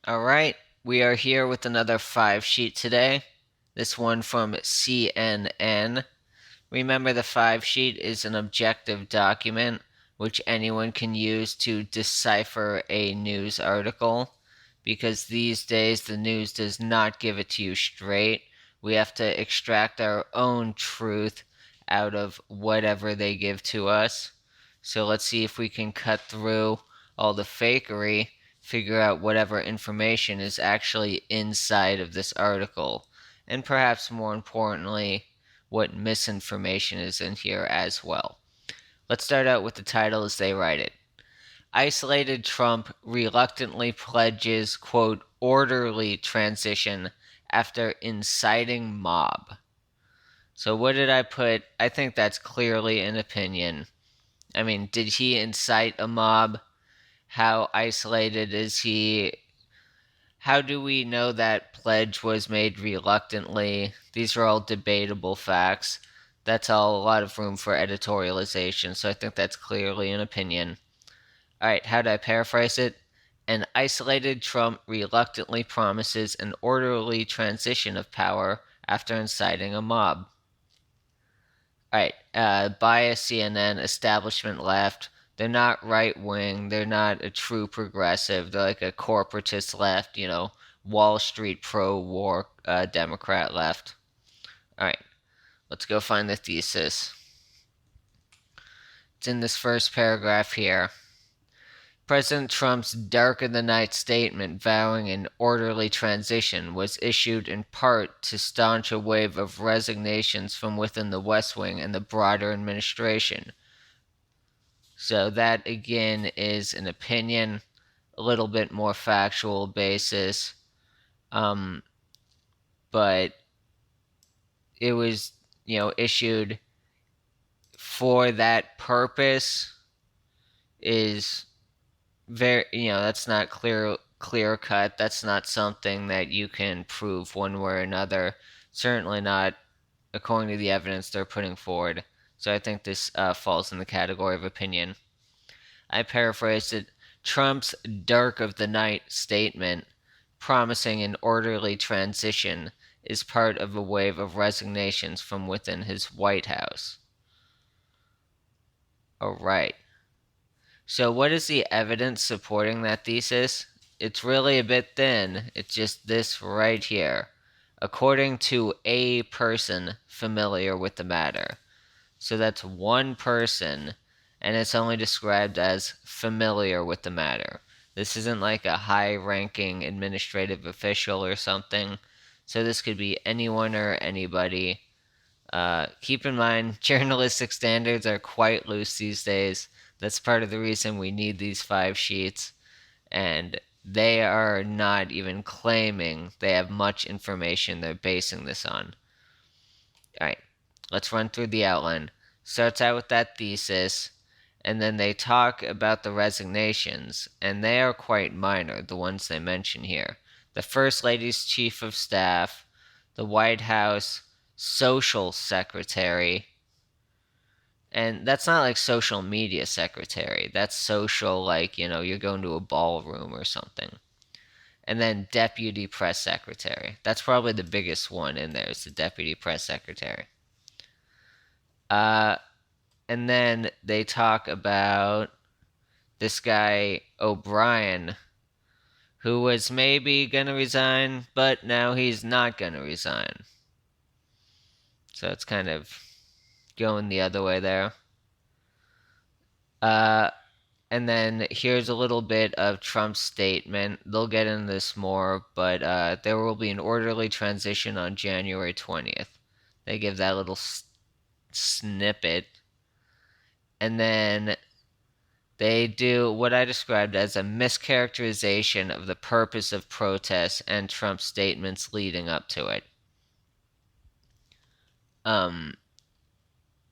Alright, we are here with another 5 sheet today. This one from CNN. Remember, the 5 sheet is an objective document which anyone can use to decipher a news article, because these days the news does not give it to you straight. We have to extract our own truth out of whatever they give to us. So let's see if we can cut through all the fakery, figure out whatever information is actually inside of this article, and perhaps more importantly, what misinformation is in here as well. Let's start out with the title as they write it. Isolated Trump reluctantly pledges, quote, orderly transition after inciting mob. So what did I put? I think that's clearly an opinion. I mean, did he incite a mob? How isolated is he? How do we know that pledge was made reluctantly? These are all debatable facts. That's all a lot of room for editorialization, so I think that's clearly an opinion. Alright, how do I paraphrase it? An isolated Trump reluctantly promises an orderly transition of power after inciting a mob. Alright, bias CNN, establishment left. They're not right wing. They're not a true progressive. They're like a corporatist left, Wall Street pro war Democrat left. Alright, let's go find the thesis. It's in this first paragraph here. President Trump's dark-of-the-night statement vowing an orderly transition was issued in part to staunch a wave of resignations from within the West Wing and the broader administration. So that, again, is an opinion, a little bit more factual basis, but it was, issued for that purpose is very, that's not clear cut. That's not something that you can prove one way or another. Certainly not according to the evidence they're putting forward. So I think this falls in the category of opinion. I paraphrased it. Trump's dark of the night statement promising an orderly transition is part of a wave of resignations from within his White House. All right. So, what is the evidence supporting that thesis? It's really a bit thin. It's just this right here. According to a person familiar with the matter. So, that's one person, and it's only described as familiar with the matter. This isn't like a high ranking administrative official or something. So, this could be anyone or anybody. Keep in mind, journalistic standards are quite loose these days. That's part of the reason we need these 5 sheets, and they are not even claiming they have much information they're basing this on. Alright, let's run through the outline. Starts out with that thesis, and then they talk about the resignations, and they are quite minor, the ones they mention here. The First Lady's Chief of Staff, the White House Social Secretary, and that's not like social media secretary. That's social, like, you're going to a ballroom or something. And then deputy press secretary. That's probably the biggest one in there, is the deputy press secretary. And then they talk about this guy, O'Brien, who was maybe going to resign, but now he's not going to resign. So it's kind of going the other way there. And then here's a little bit of Trump's statement. They'll get into this more, but there will be an orderly transition on January 20th. They give that little snippet. And then they do what I described as a mischaracterization of the purpose of protests and Trump's statements leading up to it.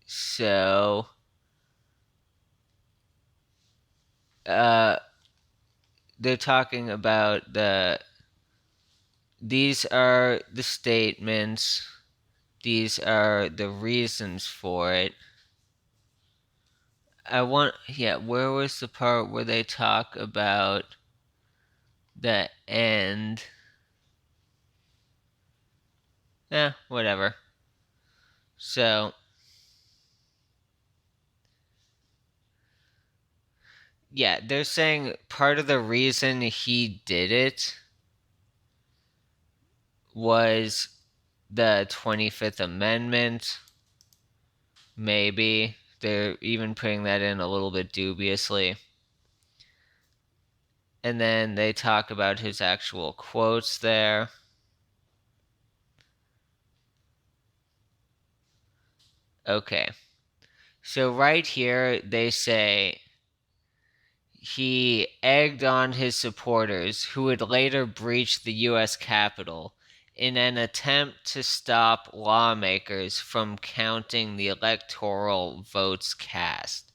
So they're talking about these are the statements, these are the reasons for it. Where was the part where they talk about the end. Whatever. So, yeah, they're saying part of the reason he did it was the 25th Amendment. Maybe. They're even putting that in a little bit dubiously. And then they talk about his actual quotes there. Okay. So right here, they say he egged on his supporters, who would later breach the U.S. Capitol, in an attempt to stop lawmakers from counting the electoral votes cast.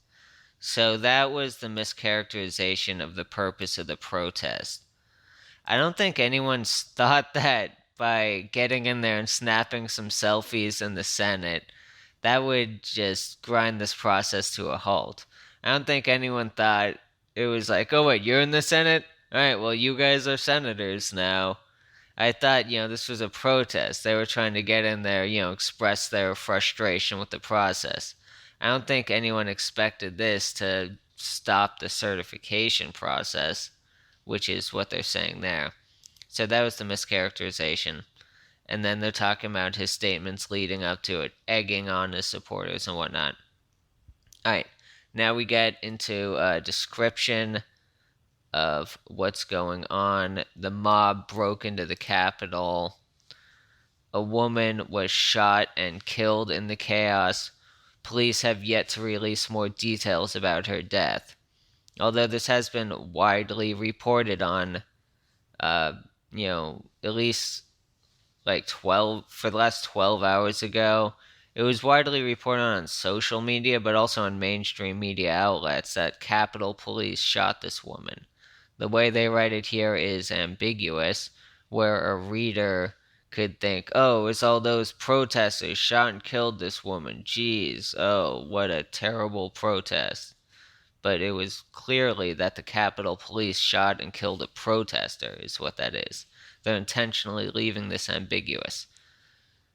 So that was the mischaracterization of the purpose of the protest. I don't think anyone's thought that by getting in there and snapping some selfies in the Senate, that would just grind this process to a halt. I don't think anyone thought it was like, oh, wait, you're in the Senate? All right, well, you guys are senators now. I thought, this was a protest. They were trying to get in there, express their frustration with the process. I don't think anyone expected this to stop the certification process, which is what they're saying there. So that was the mischaracterization. And then they're talking about his statements leading up to it, egging on his supporters and whatnot. All right, now we get into a description of what's going on. The mob broke into the Capitol. A woman was shot and killed in the chaos. Police have yet to release more details about her death. Although this has been widely reported on, at least like 12 for the last 12 hours ago. It was widely reported on social media, but also on mainstream media outlets, that Capitol Police shot this woman. The way they write it here is ambiguous, where a reader could think, oh, it's all those protesters shot and killed this woman. Jeez, oh, what a terrible protest. But it was clearly that the Capitol Police shot and killed a protester, is what that is. They're intentionally leaving this ambiguous.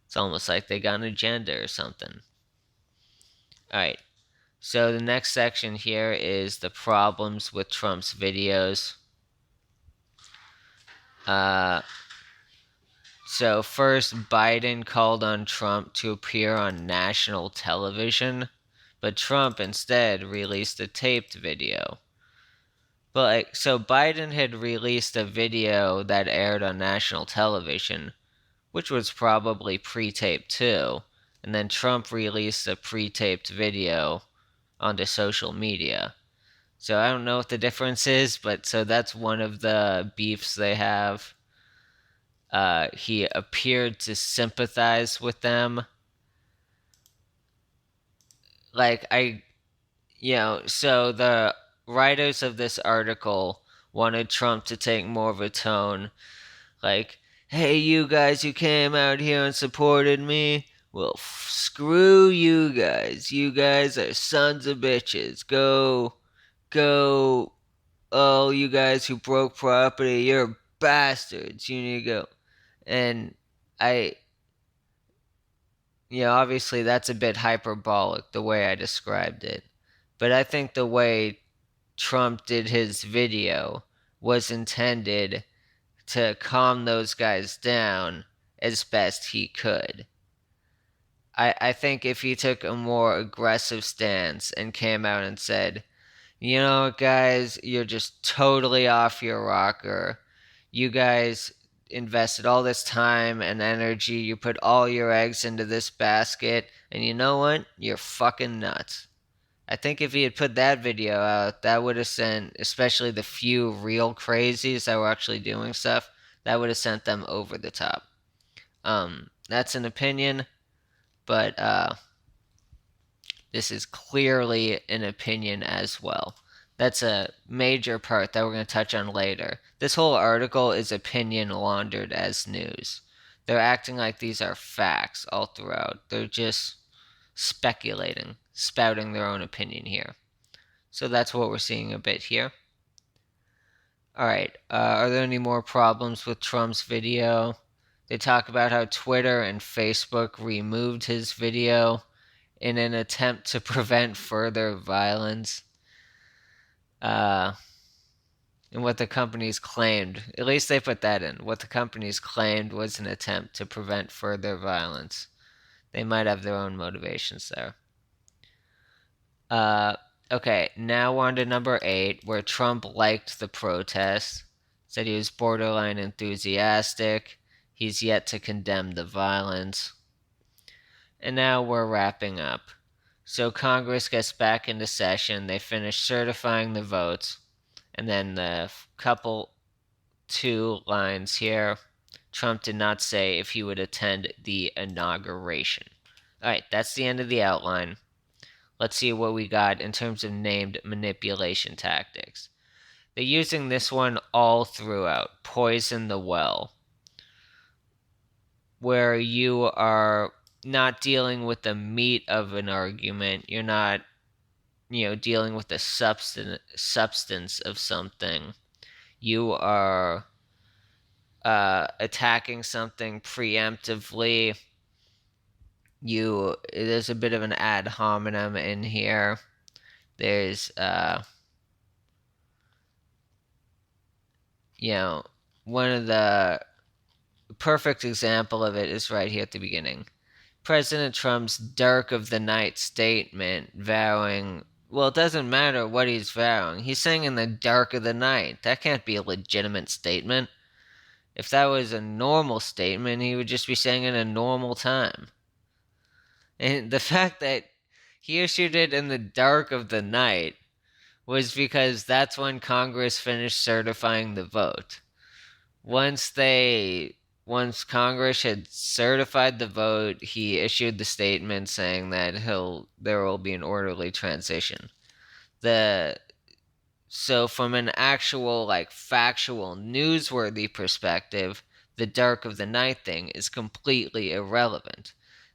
It's almost like they got an agenda or something. Alright, so the next section here is the problems with Trump's videos. So first, Biden called on Trump to appear on national television, but Trump instead released a taped video. But so Biden had released a video that aired on national television, which was probably pre-taped too, and then Trump released a pre-taped video onto social media. So I don't know what the difference is, but so that's one of the beefs they have. He appeared to sympathize with them. Like, so the writers of this article wanted Trump to take more of a tone like, hey, you guys who came out here and supported me, well, screw you guys. You guys are sons of bitches. Go, all you guys who broke property, you're bastards. You need to go. And I, obviously that's a bit hyperbolic the way I described it. But I think the way Trump did his video was intended to calm those guys down as best he could. I think if he took a more aggressive stance and came out and said, you know, guys, you're just totally off your rocker. You guys invested all this time and energy. You put all your eggs into this basket. And you know what? You're fucking nuts. I think if he had put that video out, that would have sent, especially the few real crazies that were actually doing stuff, that would have sent them over the top. That's an opinion, but this is clearly an opinion as well. That's a major part that we're going to touch on later. This whole article is opinion laundered as news. They're acting like these are facts all throughout. They're just speculating, spouting their own opinion here. So that's what we're seeing a bit here. All right. Are there any more problems with Trump's video? They talk about how Twitter and Facebook removed his video in an attempt to prevent further violence. Uh, and what the companies claimed, at least they put that in, what the companies claimed was an attempt to prevent further violence. They might have their own motivations there. Uh, okay, now on to number 8, where Trump liked the protest, said he was borderline enthusiastic. He's yet to condemn the violence. And now we're wrapping up. So Congress gets back into session. They finish certifying the votes. And then the couple 2 lines here, Trump did not say if he would attend the inauguration. All right, that's the end of the outline. Let's see what we got in terms of named manipulation tactics. They're using this one all throughout. Poison the well, where you are not dealing with the meat of an argument. You're not, dealing with the substance of something. You are attacking something preemptively. There's a bit of an ad hominem in here. There's one of the perfect example of it is right here at the beginning. President Trump's dark of the night statement vowing, well, it doesn't matter what he's vowing. He's saying in the dark of the night. That can't be a legitimate statement. If that was a normal statement, he would just be saying it in a normal time. And the fact that he issued it in the dark of the night was because that's when Congress finished certifying the vote. Once Congress had certified the vote, he issued the statement saying that there will be an orderly transition. So from an actual factual newsworthy perspective, the dark of the night thing is completely irrelevant.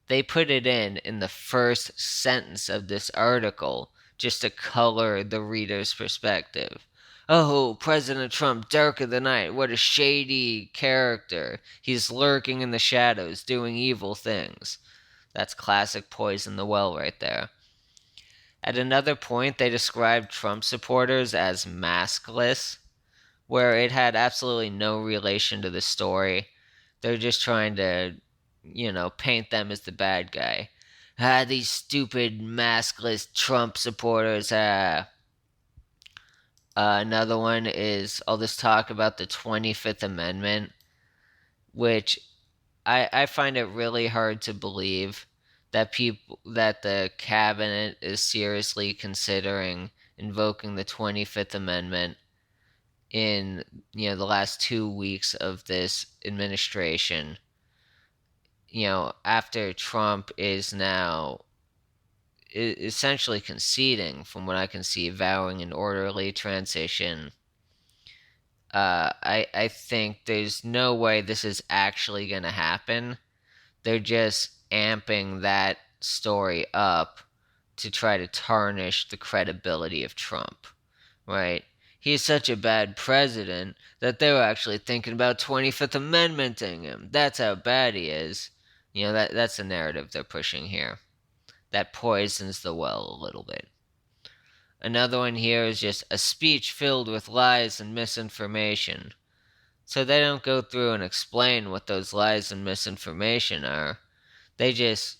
They put it in the first sentence of this article just to color the reader's perspective. Oh, President Trump, dark of the night, what a shady character. He's lurking in the shadows, doing evil things. That's classic poison the well right there. At another point, they described Trump supporters as maskless, where it had absolutely no relation to the story. They're just trying to, paint them as the bad guy. These stupid maskless Trump supporters. Another one is all this talk about the 25th Amendment, which I find it really hard to believe that the cabinet is seriously considering invoking the 25th Amendment in the last 2 weeks of this administration. After Trump is now essentially conceding, from what I can see, vowing an orderly transition. I think there's no way this is actually going to happen. They're just amping that story up to try to tarnish the credibility of Trump, right? He's such a bad president that they were actually thinking about 25th Amendmenting him. That's how bad he is. That's the narrative they're pushing here. That poisons the well a little bit. Another one here is just a speech filled with lies and misinformation. So they don't go through and explain what those lies and misinformation are. They're just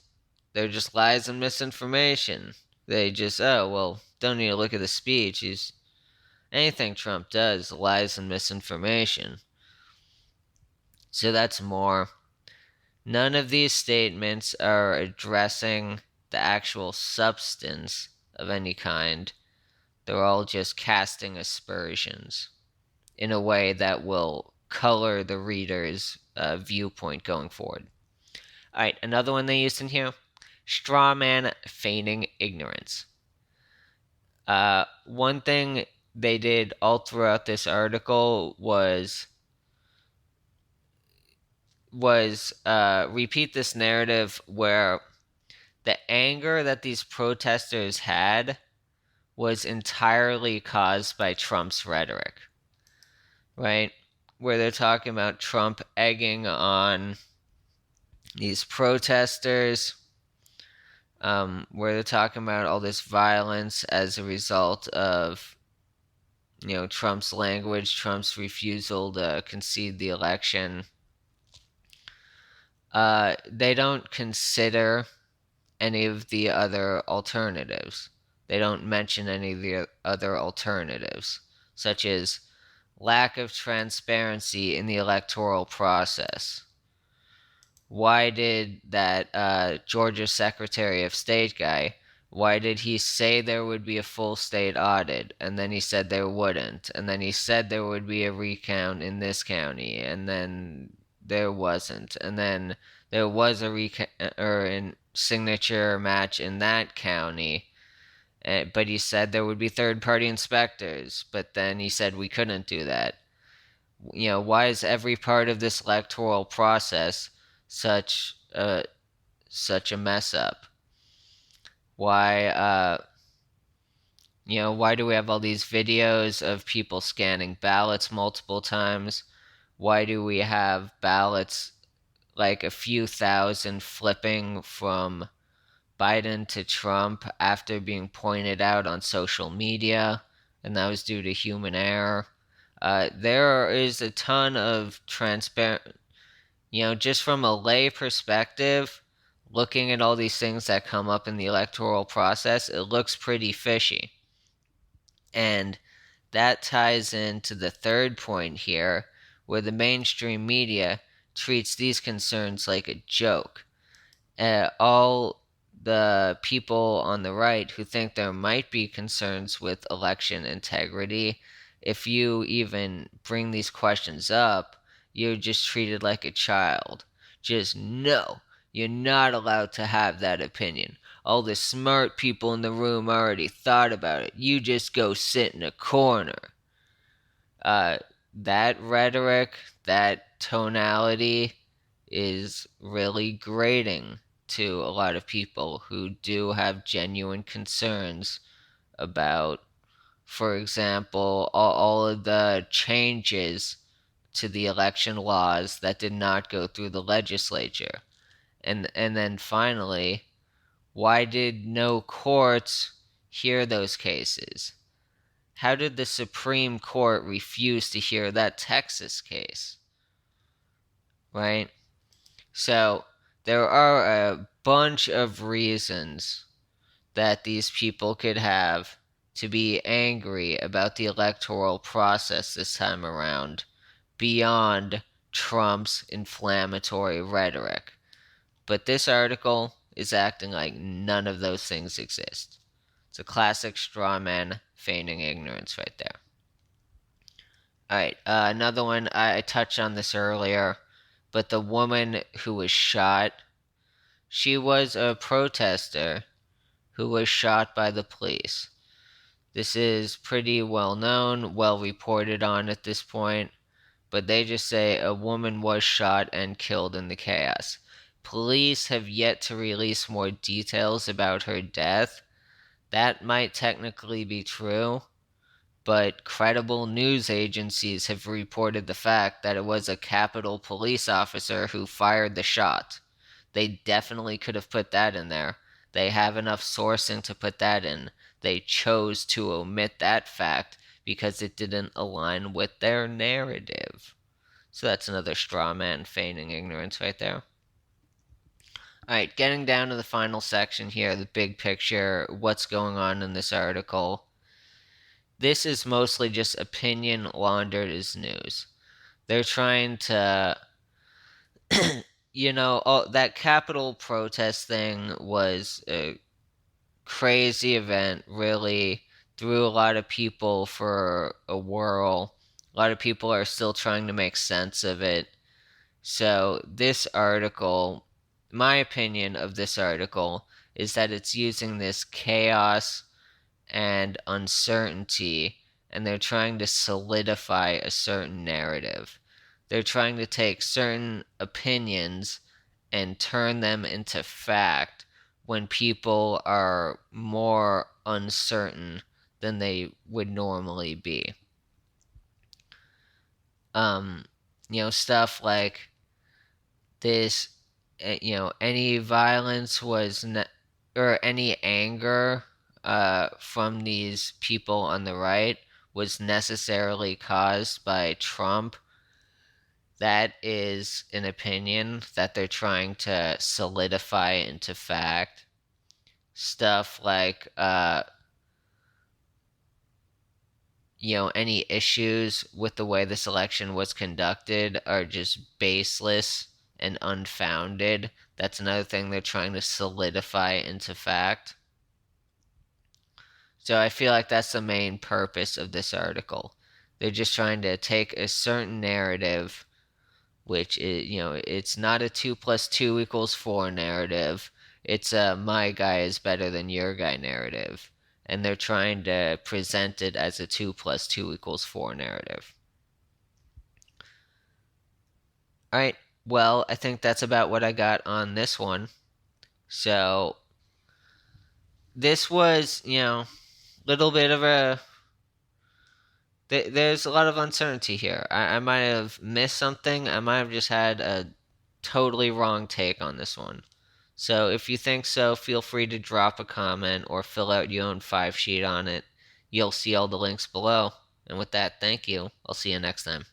lies and misinformation. They just, oh, well, don't need to look at the speech. Anything Trump does, lies and misinformation. So that's more. None of these statements are addressing the actual substance of any kind. They're all just casting aspersions in a way that will color the reader's viewpoint going forward. All right, another one they used in here: straw man feigning ignorance. One thing they did all throughout this article was repeat this narrative where the anger that these protesters had was entirely caused by Trump's rhetoric. right? Where they're talking about Trump egging on these protesters, where they're talking about all this violence as a result of, Trump's language, Trump's refusal to concede the election. They don't consider any of the other alternatives. They don't mention any of the other alternatives, such as lack of transparency in the electoral process. Why did that Georgia Secretary of State guy, why did he say there would be a full state audit, and then he said there wouldn't, and then he said there would be a recount in this county, and then there wasn't, and then there was a recount or a signature match in that county, but he said there would be third-party inspectors, but then he said we couldn't do that. Why is every part of this electoral process such a mess up? Why why do we have all these videos of people scanning ballots multiple times? Why do we have ballots like a few thousand flipping from Biden to Trump after being pointed out on social media, and that was due to human error? There is a ton of transparent, just from a lay perspective, looking at all these things that come up in the electoral process, it looks pretty fishy. And that ties into the third point here, where the mainstream media treats these concerns like a joke. All the people on the right who think there might be concerns with election integrity, if you even bring these questions up, you're just treated like a child. Just no, you're not allowed to have that opinion. All the smart people in the room already thought about it. You just go sit in a corner. That rhetoric, that tonality is really grating to a lot of people who do have genuine concerns about, for example, all of the changes to the election laws that did not go through the legislature. And then finally, why did no courts hear those cases? How did the Supreme Court refuse to hear that Texas case? Right? So, there are a bunch of reasons that these people could have to be angry about the electoral process this time around, beyond Trump's inflammatory rhetoric. But this article is acting like none of those things exist. It's a classic straw man feigning ignorance right there. Alright, another one, I touched on this earlier, but the woman who was shot, she was a protester who was shot by the police. This is pretty well known, well reported on at this point, but they just say a woman was shot and killed in the chaos. Police have yet to release more details about her death. That might technically be true, but credible news agencies have reported the fact that it was a Capitol police officer who fired the shot. They definitely could have put that in there. They have enough sourcing to put that in. They chose to omit that fact because it didn't align with their narrative. So that's another straw man feigning ignorance right there. Alright, getting down to the final section here, the big picture, what's going on in this article. This is mostly just opinion laundered as news. They're trying to, that Capitol protest thing was a crazy event, really threw a lot of people for a whirl. A lot of people are still trying to make sense of it. So, this article, my opinion of this article is that it's using this chaos and uncertainty, and they're trying to solidify a certain narrative. They're trying to take certain opinions and turn them into fact when people are more uncertain than they would normally be. Um, stuff like this, any violence or any anger from these people on the right was necessarily caused by Trump. That is an opinion that they're trying to solidify into fact. Stuff like, any issues with the way this election was conducted are just baseless and unfounded. That's another thing they're trying to solidify into fact. So I feel like that's the main purpose of this article. They're just trying to take a certain narrative, which is, it's not a 2 plus 2 equals 4 narrative. It's a my guy is better than your guy narrative. And they're trying to present it as a 2 plus 2 equals 4 narrative. All right. Well, I think that's about what I got on this one. So this was, little bit of a. There's a lot of uncertainty here. I might have missed something. I might have just had a totally wrong take on this one. So if you think so, feel free to drop a comment or fill out your own 5 sheet on it. You'll see all the links below. And with that, thank you. I'll see you next time.